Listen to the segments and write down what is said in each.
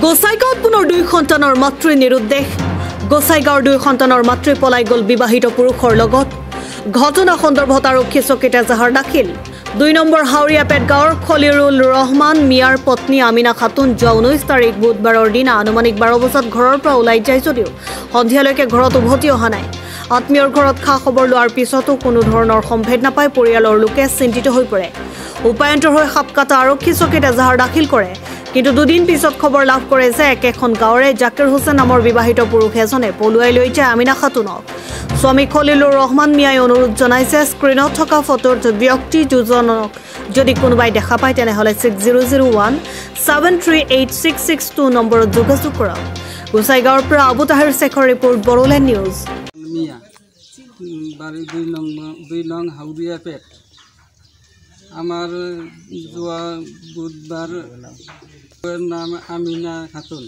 গোসাইগাঁৱত পুনৰ 2 সন্তানৰ মাতৃ নিৰুদ্দেশ। গোসাইগাঁৱৰ 2 সন্তানৰ মাতৃ পলাই গ'ল বিবাহিত পুৰুষৰ লগত। ঘটনা সন্দৰ্ভত আৰক্ষী চকীত এজাহাৰ দাখিল। 2 নম্বৰ হাউৰিয়াপেট গাঁৱৰ খলিৰুল ৰহমান মিয়াৰ পত্নী আমিনা খাতুন যোৱা 19 তাৰিখ বুধবাৰৰ দিনা আনুমানিক 12 বজাত ঘৰৰ পৰা ওলাই যায় যদিও সন্ধিয়ালৈকে ঘৰত উভতি অহা নাই। আত্মীয়ৰ ঘৰত খা খবৰ লোৱাৰ পিছতো কোনো ধৰণৰ সম্ভেদ নাপায় পৰিয়ালৰ লোকে চিন্তিত হৈ পৰে। উপায়ন্তৰ হৈ সাপকাটা আৰক্ষী চকীত এজাহাৰ দাখিল কৰে। কিন্তু 2 দিন পিছত খবৰ লাভ কৰে যে একেখন গাঁৱৰে জাকিৰ হুছেইন নামৰ বিবাহিত পুৰুষ এজনে পলুৱাই লৈ যায় আমিনা খাতুনক। স্বামী খলিলুৰ ৰহমান মিয়াই অনুৰোধ জনাইছে স্ক্ৰীনত থকা ফটোত ব্যক্তি দুজনক যদি কোনোবাই দেখা পায় তেনেহ'লে 6001738662 নম্বৰত যোগাযোগ কৰক। গোসাইগাঁৱৰ পৰা আবু তাহিৰ শেখৰ ৰিপৰ্ট বড়োলেণ্ড নিউজ। বাড়ি 2 নং হাউৰিয়াপেট। আমাৰ যোৱা বুধবাৰ নাম আমিনা খাতুন।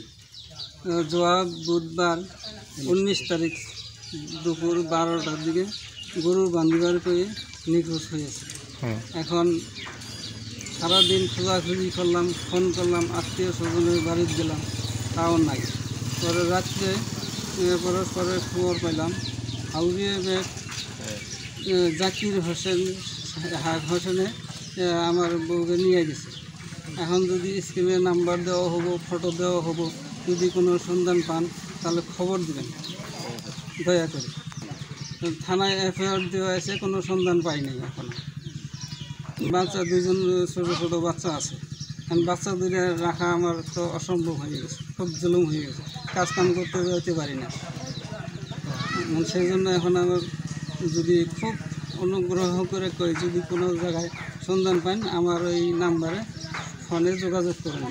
যোৱা বুধবার 19 তারিখ দুপুর 12টার দিকে গরু বান্ধিবার পেয়ে নিখোঁজ হয়েছে। এখন সারাদিন খোঁজাখুঁজি করলাম, ফোন করলাম, আত্মীয় স্বজনের বাড়িতে গেলাম, তাও নাই। পরে রাত্রে পরস্পরের খবর পেলাম হাউরিয়াপেট জাকির হোসেনে আমার বউকে নিয়ে গেছে। এখন যদি স্ক্রিনে নাম্বার দেওয়া হবো, ফটো দেওয়া হবো, যদি কোনো সন্ধান পান তাহলে খবর দেবেন দয়া করে। থানায় এফআইআর দেওয়া আছে, কোনো সন্ধান পাইনি। এখন বাচ্চা 2জন ছোটো ছোটো বাচ্চা আছে। এখন বাচ্চা 2টা রাখা আমার তো অসম্ভব হয়ে গেছে, খুব জুলুম হয়ে গেছে, কাজ কাম করতে যেতে পারি না। সেই জন্য এখন আমার যদি খুব অনুগ্রহ করে কই যদি কোনো জায়গায় সন্ধান পান আমার ওই নাম্বারে ফোনে যোগাযোগ করেন।